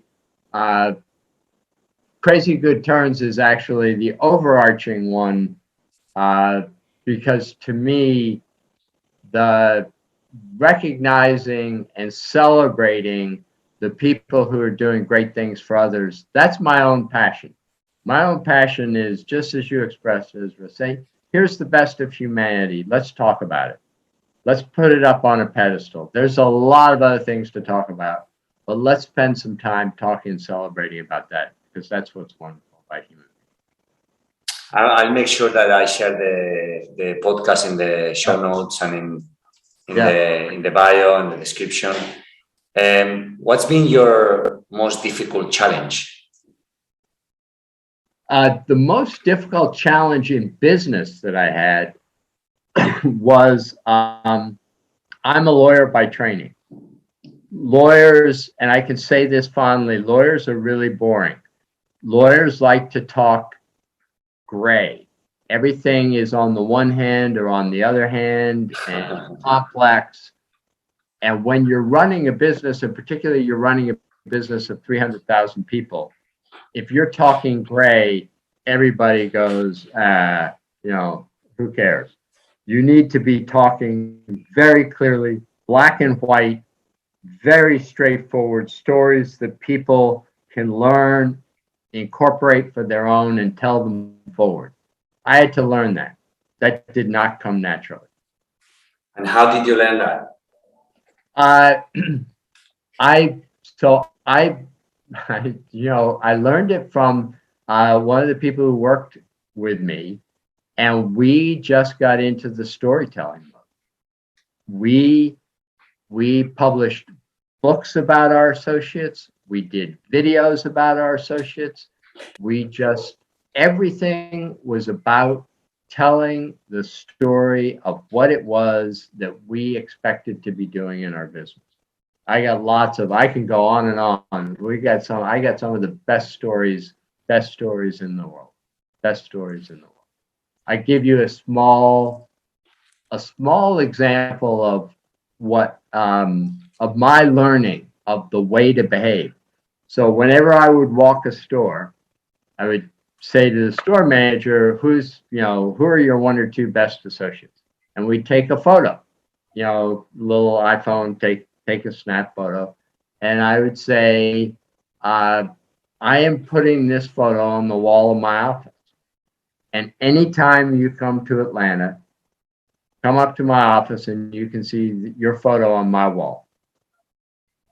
Crazy Good Turns is actually the overarching one, because to me, the recognizing and celebrating the people who are doing great things for others, that's my own passion. My own passion is just as you expressed, Isra. Say, here's the best of humanity. Let's talk about it. let's put it up on a pedestal. There's a lot of other things to talk about, but let's spend some time talking and celebrating about that, because that's what's wonderful about human beings. I'll make sure that I share the podcast in the show notes and in the bio and the description. What's been your most difficult challenge? The most difficult challenge in business that I had was I'm a lawyer by training. Lawyers, and I can say this fondly, lawyers are really boring. Lawyers like to talk gray. Everything is on the one hand or on the other hand and complex. And when you're running a business, and particularly you're running a business of 300,000 people, if you're talking gray, everybody goes, who cares? You need to be talking very clearly, black and white, very straightforward stories that people can learn, incorporate for their own, and tell them forward. I had to learn that. That did not come naturally. And how did you learn that? I learned it from one of the people who worked with me, and we just got into the storytelling mode. We published books about our associates. We did videos about our associates. Everything was about telling the story of what it was that we expected to be doing in our business. I can go on and on. I got some of the best stories in the world. I give you a small example of what of my learning of the way to behave. So whenever I would walk a store, I would say to the store manager, who are your one or two best associates? And we'd take a photo, little iPhone, take a snap photo. And I would say, I am putting this photo on the wall of my office. And anytime you come to Atlanta, come up to my office and you can see your photo on my wall.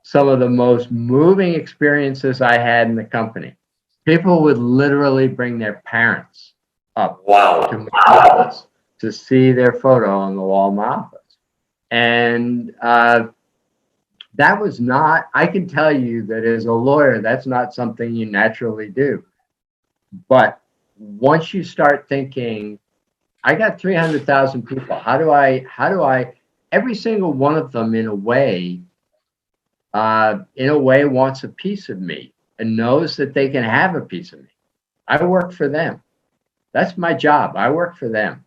Some of the most moving experiences I had in the company. People would literally bring their parents up to my office to see their photo on the wall of my office. And that was not, I can tell you that as a lawyer, that's not something you naturally do. But once you start thinking, I got 300,000 people, how do I, every single one of them in a way wants a piece of me and knows that they can have a piece of me. I work for them. That's my job. I work for them.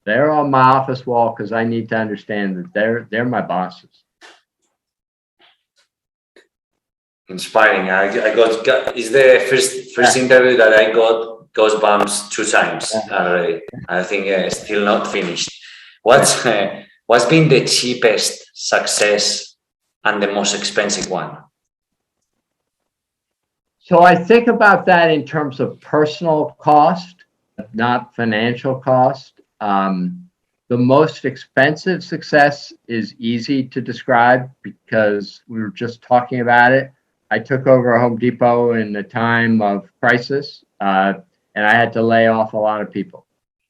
They're on my office wall because I need to understand that they're my bosses. Inspiring. It's the first interview that I got goosebumps 2 times already. I think still not finished. What's been the cheapest success and the most expensive one? So I think about that in terms of personal cost, not financial cost. The most expensive success is easy to describe because we were just talking about it. I took over a Home Depot in a time of crisis, and I had to lay off a lot of people.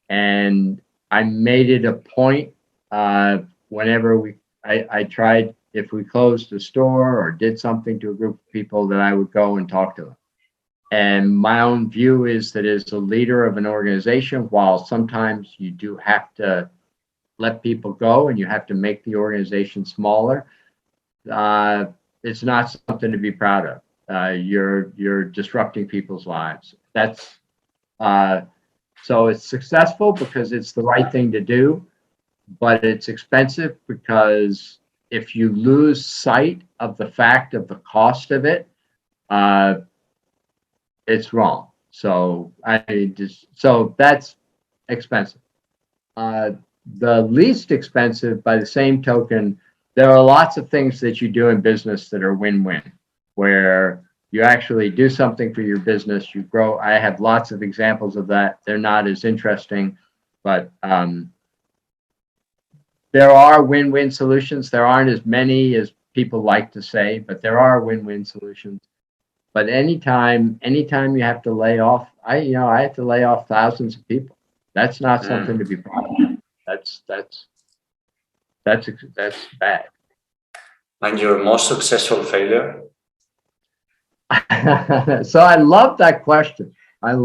And I made it a point whenever I tried, if we closed a store or did something to a group of people, that I would go and talk to them. And my own view is that as a leader of an organization, while sometimes you do have to let people go and you have to make the organization smaller, it's not something to be proud of. You're disrupting people's lives. That's so it's successful because it's the right thing to do, but it's expensive because if you lose sight of the fact of the cost of it, it's wrong. So that's expensive. The least expensive, by the same token, there are lots of things that you do in business that are win-win, where you actually do something for your business, you grow. I have lots of examples of that. They're not as interesting, but there are win-win solutions. There aren't as many as people like to say, but there are win-win solutions. But anytime you have to lay off, I had to lay off thousands of people. That's not something to be proud of. That's bad. And your most successful failure? So I love that question. And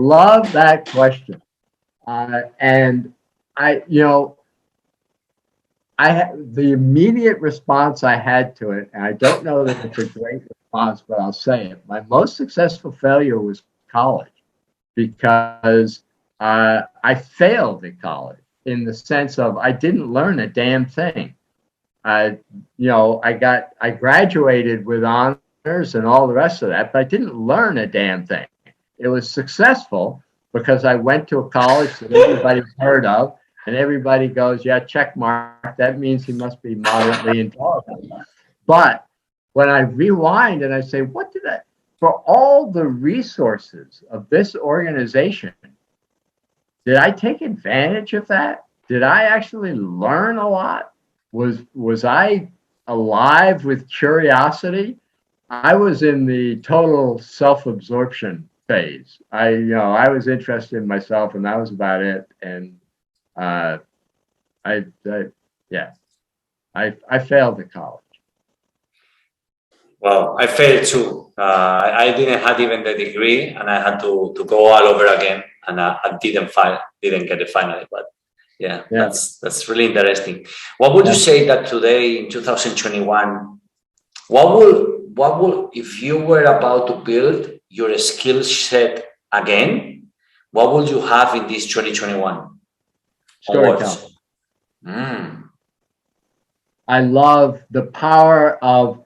the immediate response I had to it, and I don't know that it's a great response, but I'll say it. My most successful failure was college, because I failed at college in the sense of I didn't learn a damn thing. I graduated with honors and all the rest of that, but I didn't learn a damn thing. It was successful because I went to a college that everybody's heard of, and everybody goes, yeah, check mark. That means he must be moderately intelligent. But when I rewind and I say, for all the resources of this organization, did I take advantage of that? Did I actually learn a lot? Was I alive with curiosity? I was in the total self-absorption phase. I was interested in myself, and that was about it. And I failed at college. Well, I failed too. I didn't have even the degree, and I had to go all over again, and I didn't get it finally. But yeah. That's really interesting. What would you say that today in 2021? What will if you were about to build your skill set again? What would you have in this 2021? Storytelling. I love the power of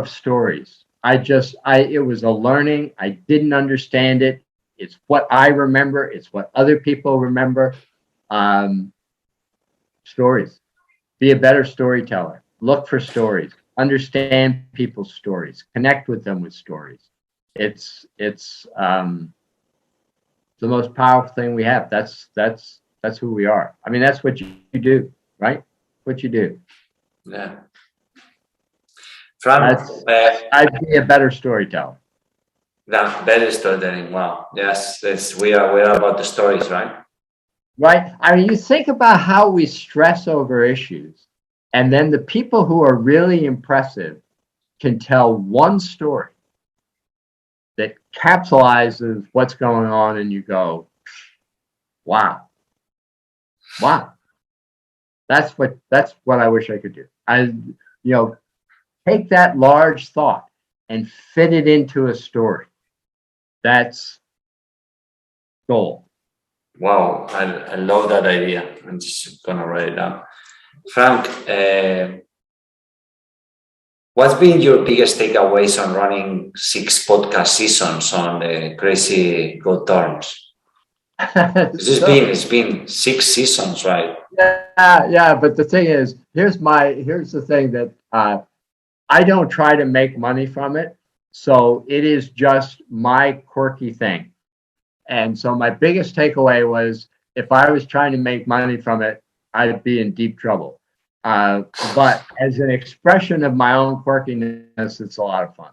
stories. It was a learning. I didn't understand it. It's what I remember. It's what other people remember. Stories. Be a better storyteller. Look for stories. Understand people's stories. Connect with them with stories. It's the most powerful thing we have. That's who we are. I mean, that's what you do, right? What you do. Yeah. Frank, I'd be a better storyteller. Better storytelling. Wow. Yes, we are about the stories, right? Right. I mean, you think about how we stress over issues, and then the people who are really impressive can tell one story that capsulizes what's going on, and you go, wow. That's what I wish I could do. Take that large thought and fit it into a story. That's gold. Wow, I love that idea. I'm just gonna write it down. Frank, what's been your biggest takeaways on running 6 podcast seasons on the Crazy Good Terms? It's been 6 seasons, right? Yeah. But the thing is, here's the thing that I don't try to make money from it. So it is just my quirky thing. And so my biggest takeaway was, if I was trying to make money from it, I'd be in deep trouble. But as an expression of my own quirkiness, it's a lot of fun.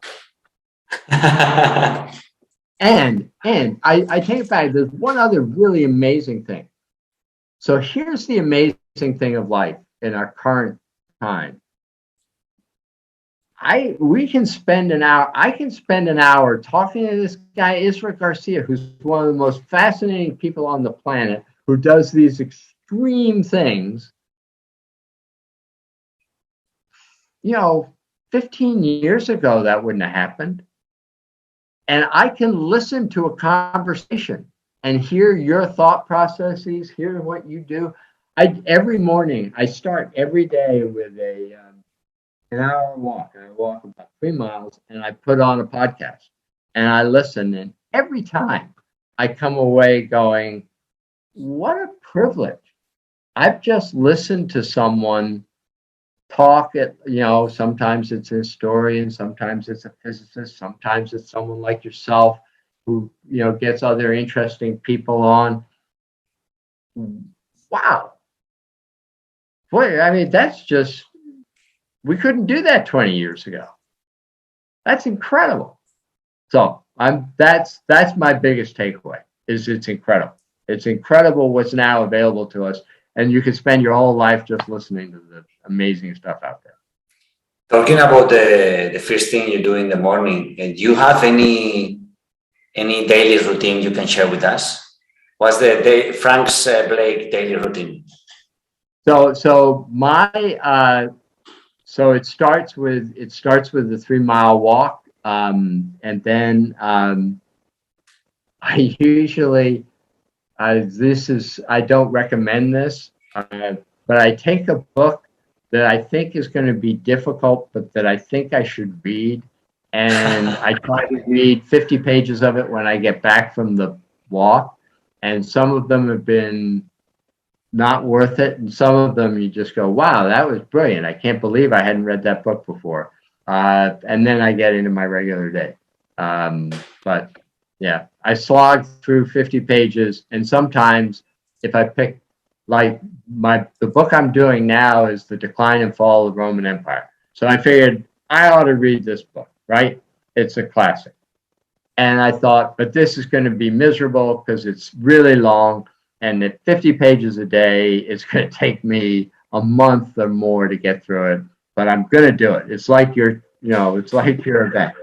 And I take it back. There's one other really amazing thing. So here's the amazing thing of life in our current time. I can spend an hour talking to this guy, Isra Garcia, who's one of the most fascinating people on the planet, who does these extreme things. 15 years ago, that wouldn't have happened. And I can listen to a conversation and hear your thought processes, hear what you do. Every morning, I start every day with an hour walk, and I walk about 3 miles, and I put on a podcast and I listen. And every time I come away going, what a privilege. I've just listened to someone talk sometimes it's a historian, sometimes it's a physicist, sometimes it's someone like yourself who, gets other interesting people on. Wow. boy, I mean, we couldn't do that 20 years ago. That's incredible. So that's my biggest takeaway is it's incredible. It's incredible what's now available to us. And you can spend your whole life just listening to the amazing stuff out there. Talking about the first thing you do in the morning, do you have any daily routine you can share with us? What's the Frank's Blake daily routine? So it starts with the 3 mile walk, and then I usually I don't recommend this, but I take a book that I think is going to be difficult, but that I think I should read, and I try to read 50 pages of it when I get back from the walk, and some of them have been not worth it, and some of them you just go, wow, that was brilliant. I can't believe I hadn't read that book before. And then I get into my regular day. But yeah, I slog through 50 pages, and sometimes if I pick, like the book I'm doing now is The Decline and Fall of the Roman Empire. So I figured I ought to read this book, right? It's a classic. And I thought, but this is going to be miserable because it's really long. And at 50 pages a day, it's going to take me a month or more to get through it. But I'm going to do it. It's like you're a vet.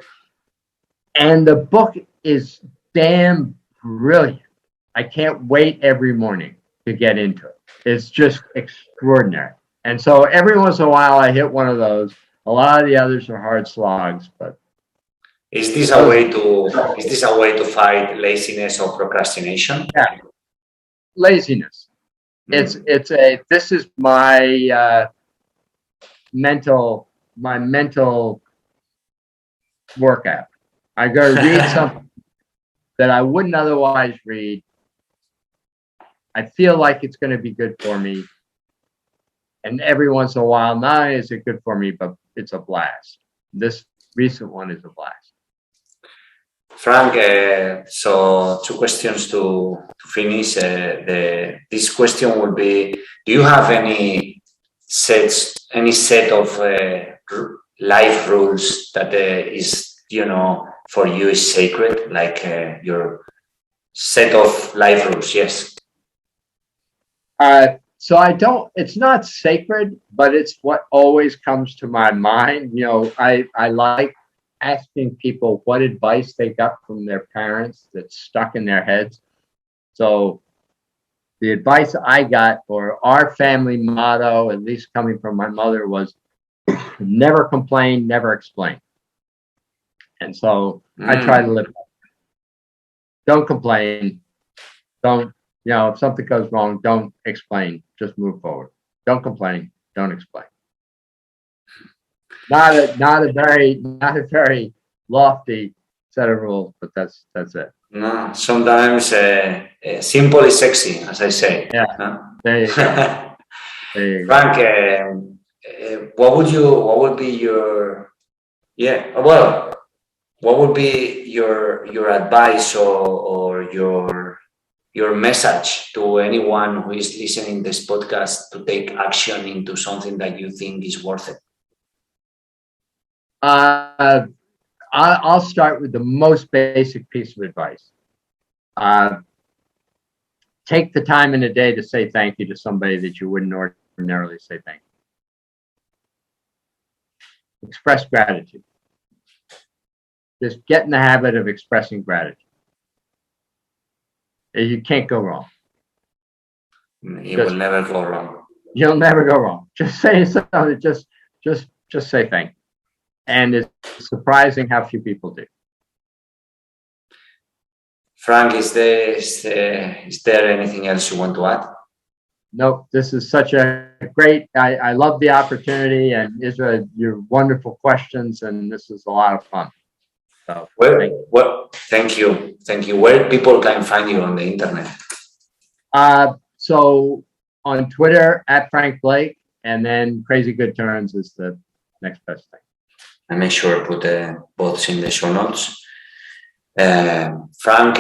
And the book is damn brilliant. I can't wait every morning to get into it. It's just extraordinary. And so every once in a while, I hit one of those. A lot of the others are hard slogs, but. Is this a way to fight laziness or procrastination? Yeah. Laziness. This is my mental workout. I go to read something that I wouldn't otherwise read. I feel like it's going to be good for me. And every once in a while, not only is it good for me, but it's a blast. This recent one is a blast. Frank, so 2 questions to finish. This question would be: do you have any set of life rules that is for you is sacred, like your set of life rules? Yes. So it's not sacred, but it's what always comes to my mind. I like asking people what advice they got from their parents that's stuck in their heads. So the advice I got, or our family motto, at least coming from my mother, was never complain, never explain. And so I try to live that. Don't complain. Don't, if something goes wrong, don't explain. Just move forward. Don't complain. Don't explain. Not a very lofty set of rules, but that's it. No, sometimes simple is sexy, as I say. Yeah. No? There you go. There you Frank, go. what would be your advice or your message to anyone who is listening to this podcast to take action into something that you think is worth it? I'll start with the most basic piece of advice. Take the time in a day to say thank you to somebody that you wouldn't ordinarily say thank you. Express gratitude. Just get in the habit of expressing gratitude. You can't go wrong. You will never go wrong. You'll never go wrong. Just say something. Just say thank you. And it's surprising how few people do. Frank, is there anything else you want to add? Nope. This is such a great. I love the opportunity, and Isra, your wonderful questions, and this is a lot of fun. So, thank you. Where people can find you on the internet? So on Twitter @Frank Blake, and then Crazy Good Turns is the next best thing. I make sure I put both in the show notes. Frank,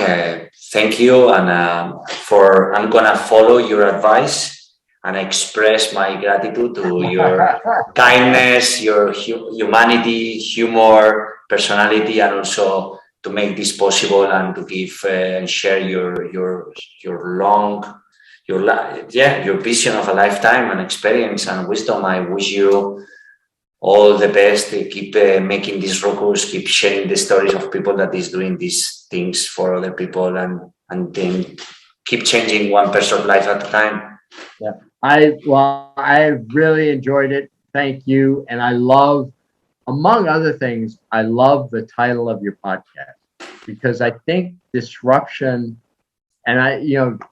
thank you, and I'm gonna follow your advice and express my gratitude to your kindness, your humanity, humor, personality, and also to make this possible and to give and share your vision of a lifetime and experience and wisdom. I wish you all the best. Keep making these ruckus, keep sharing the stories of people that is doing these things for other people, and then keep changing one person's life at a time. Yeah, I really enjoyed it. Thank you. And I love, among other things, I love the title of your podcast, because I think disruption,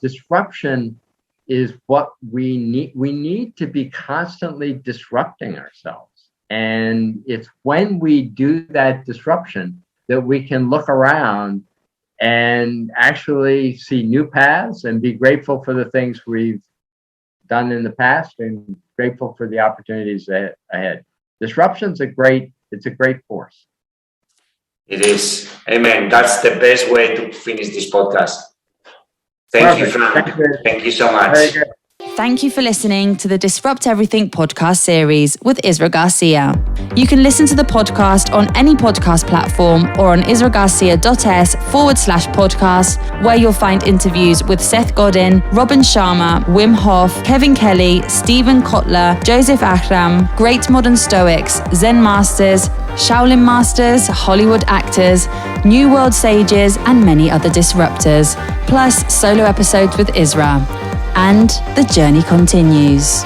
disruption is what we need. We need to be constantly disrupting ourselves. And it's when we do that disruption that we can look around and actually see new paths and be grateful for the things we've done in the past and grateful for the opportunities ahead. Disruption's a great force. It is. Amen. That's the best way to finish this podcast. Thank you, Frank. Thank you so much. Very good. Thank you for listening to the Disrupt Everything podcast series with Isra Garcia. You can listen to the podcast on any podcast platform or on isragarcia.s/podcast, where you'll find interviews with Seth Godin, Robin Sharma, Wim Hof, Kevin Kelly, Stephen Kotler, Joseph Ahram, Great Modern Stoics, Zen Masters, Shaolin Masters, Hollywood actors, New World sages, and many other disruptors, plus solo episodes with Isra. And the journey continues.